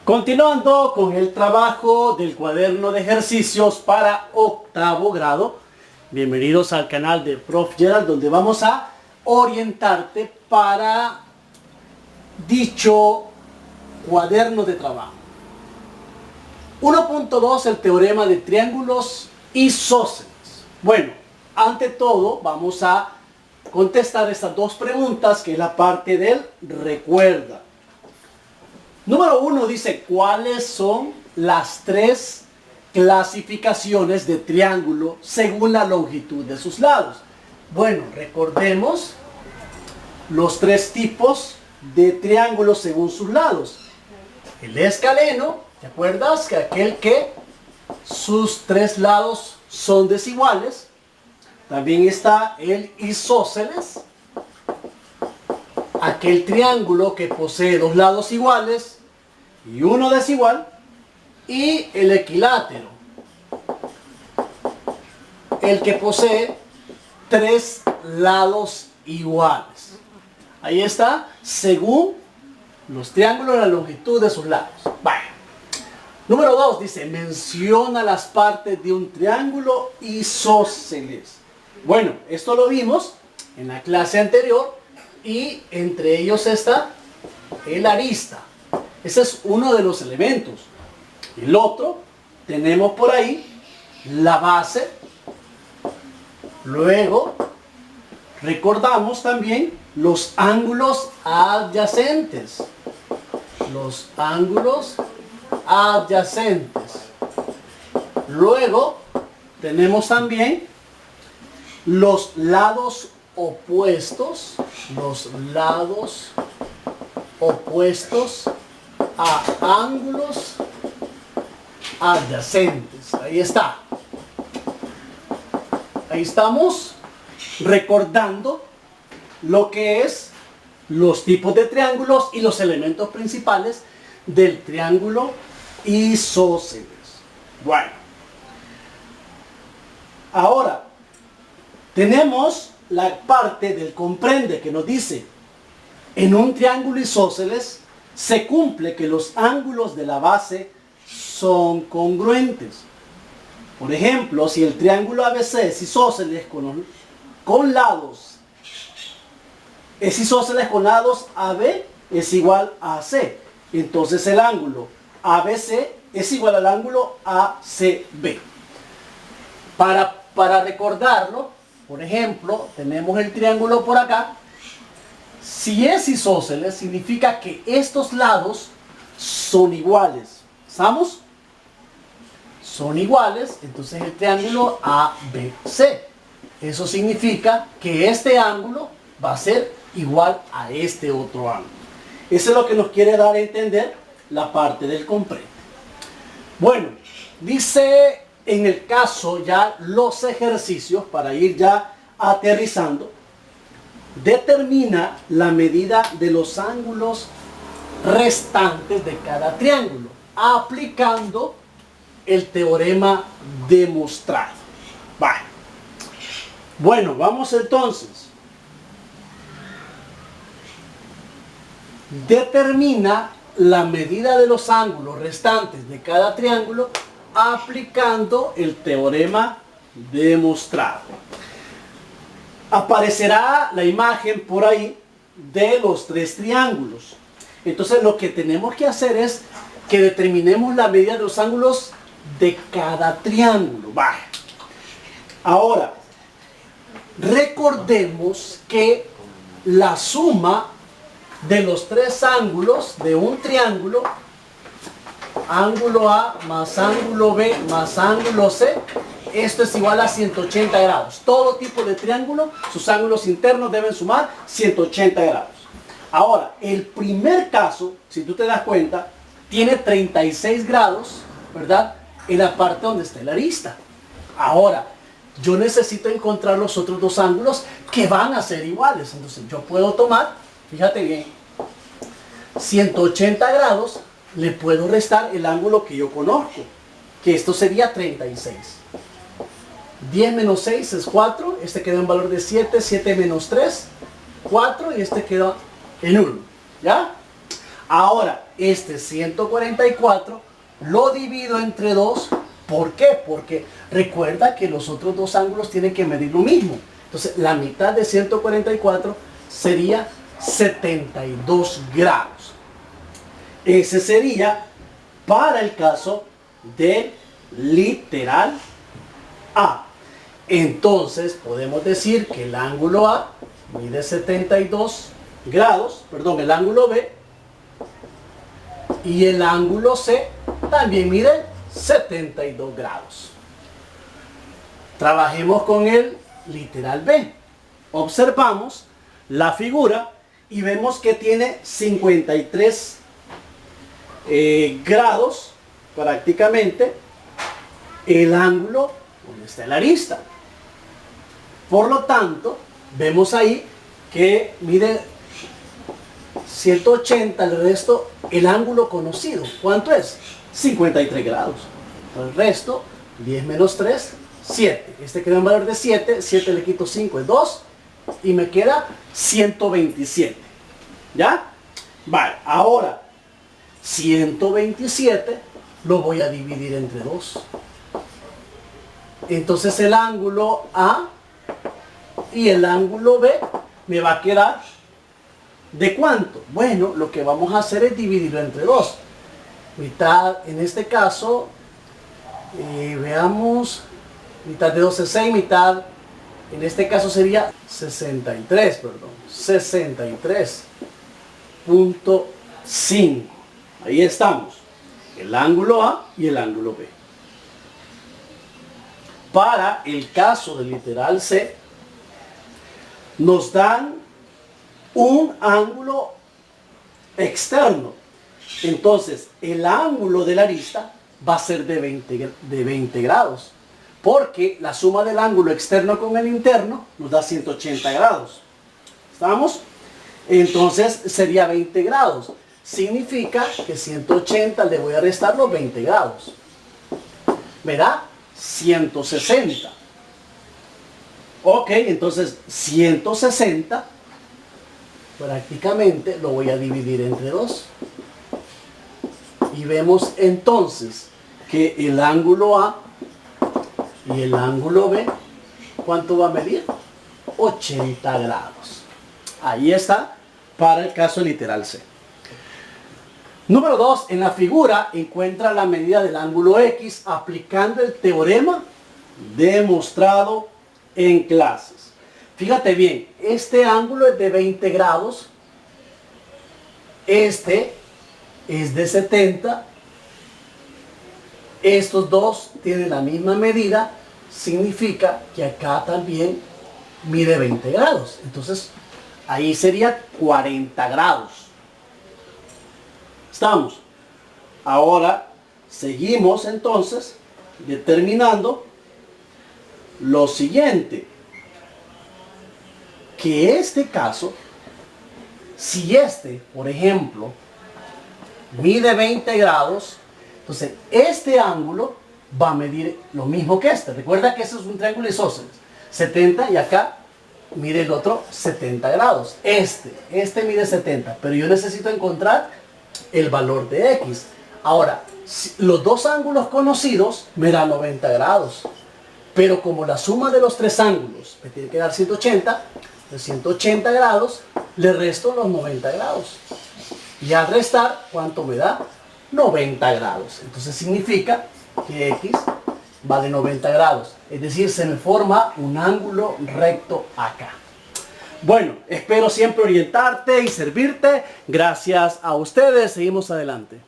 Continuando con el trabajo del cuaderno de ejercicios para octavo grado, bienvenidos al canal de Prof. Gerald, donde vamos a orientarte para dicho cuaderno de trabajo. 1.2, el teorema de triángulos isósceles. Bueno, ante todo vamos a contestar estas dos preguntas, que es la parte del recuerda. Número 1 dice, ¿cuáles son las tres clasificaciones de triángulo según la longitud de sus lados? Bueno, recordemos los tres tipos de triángulos según sus lados. El escaleno, ¿te acuerdas? Que aquel que sus tres lados son desiguales. También está el isósceles, aquel triángulo que posee dos lados iguales y uno desigual, y el equilátero, el que posee tres lados iguales. Ahí está, según los triángulos, la longitud de sus lados. Vaya. Número 2 dice, menciona las partes de un triángulo isósceles. Bueno, esto lo vimos en la clase anterior, y entre ellos está el arista. Ese es uno de los elementos. El otro, tenemos por ahí la base. Luego, recordamos también los ángulos adyacentes. Los ángulos adyacentes. Luego, tenemos también los lados opuestos. Los lados opuestos a ángulos adyacentes. Ahí está. Ahí estamos recordando lo que es los tipos de triángulos y los elementos principales del triángulo isósceles. Bueno, ahora tenemos la parte del comprende, que nos dice, en un triángulo isósceles se cumple que los ángulos de la base son congruentes. Por ejemplo, si el triángulo ABC es isósceles con lados, es isósceles con lados AB es igual a AC, entonces el ángulo ABC es igual al ángulo ACB. Para recordarlo, por ejemplo, tenemos el triángulo por acá. Si es isósceles, significa que estos lados son iguales. ¿Estamos? Son iguales, entonces el triángulo ABC. Eso significa que este ángulo va a ser igual a este otro ángulo. Eso es lo que nos quiere dar a entender la parte del comprende. Bueno, dice en el caso ya los ejercicios, para ir ya aterrizando, determina la medida de los ángulos restantes de cada triángulo, aplicando el teorema demostrado. Vale. Bueno, vamos entonces. Determina la medida de los ángulos restantes de cada triángulo aplicando el teorema demostrado. Aparecerá la imagen por ahí de los tres triángulos. Entonces lo que tenemos que hacer es que determinemos la medida de los ángulos de cada triángulo. Vale. Ahora, recordemos que la suma de los tres ángulos de un triángulo, ángulo A más ángulo B más ángulo C, esto es igual a 180 grados. Todo tipo de triángulo, sus ángulos internos deben sumar 180 grados. Ahora, el primer caso, si tú te das cuenta, tiene 36 grados, ¿verdad? En la parte donde está la arista. Ahora, yo necesito encontrar los otros dos ángulos que van a ser iguales. Entonces, yo puedo tomar, fíjate bien, 180 grados, le puedo restar el ángulo que yo conozco, que esto sería 36. 10 menos 6 es 4, este queda en valor de 7, 7 menos 3, 4, y este queda en 1, ¿ya? Ahora, este 144 lo divido entre 2. ¿Por qué? Porque recuerda que los otros dos ángulos tienen que medir lo mismo. Entonces, la mitad de 144 sería 72 grados. Ese sería para el caso del literal A. Entonces, podemos decir que el ángulo A mide 72 grados, perdón, el ángulo B, y el ángulo C también mide 72 grados. Trabajemos con el literal B. Observamos la figura y vemos que tiene 53 grados prácticamente el ángulo donde está la arista. Por lo tanto, vemos ahí que mide 180, el resto, el ángulo conocido. ¿Cuánto es? 53 grados. El resto, 10 menos 3, 7. Este queda en valor de 7. 7 le quito 5 es 2. Y me queda 127. ¿Ya? Vale, ahora 127 lo voy a dividir entre 2. Entonces el ángulo A y el ángulo B me va a quedar ¿de cuánto? Bueno, lo que vamos a hacer es dividirlo entre 2. Mitad, en este caso, veamos, mitad de 12 es 6, mitad, en este caso sería 63, perdón, 63.5. Ahí estamos, el ángulo A y el ángulo B. Para el caso del literal C, nos dan un ángulo externo. Entonces, el ángulo de la arista va a ser de 20 grados. Porque la suma del ángulo externo con el interno nos da 180 grados. ¿Estamos? Entonces, sería 20 grados. Significa que 180 le voy a restar los 20 grados. Me da 160. Ok, entonces 160 prácticamente lo voy a dividir entre 2. Y vemos entonces que el ángulo A y el ángulo B, ¿cuánto va a medir? 80 grados. Ahí está para el caso literal C. Número 2. En la figura encuentra la medida del ángulo X aplicando el teorema demostrado en clases. Fíjate bien, este ángulo es de 20 grados, este es de 70, estos dos tienen la misma medida, significa que acá también mide 20 grados. Entonces, ahí sería 40 grados. ¿Estamos? Ahora, seguimos entonces determinando lo siguiente. Que este caso, si este, por ejemplo, mide 20 grados, entonces este ángulo va a medir lo mismo que este. Recuerda que este es un triángulo isósceles, 70, y acá mide el otro 70 grados. Este mide 70, pero yo necesito encontrar el valor de X. Ahora, los dos ángulos conocidos me dan 90 grados, pero como la suma de los tres ángulos me tiene que dar 180, de 180 grados le resto los 90 grados. Y al restar, ¿cuánto me da? 90 grados. Entonces significa que X vale 90 grados. Es decir, se me forma un ángulo recto acá. Bueno, espero siempre orientarte y servirte. Gracias a ustedes. Seguimos adelante.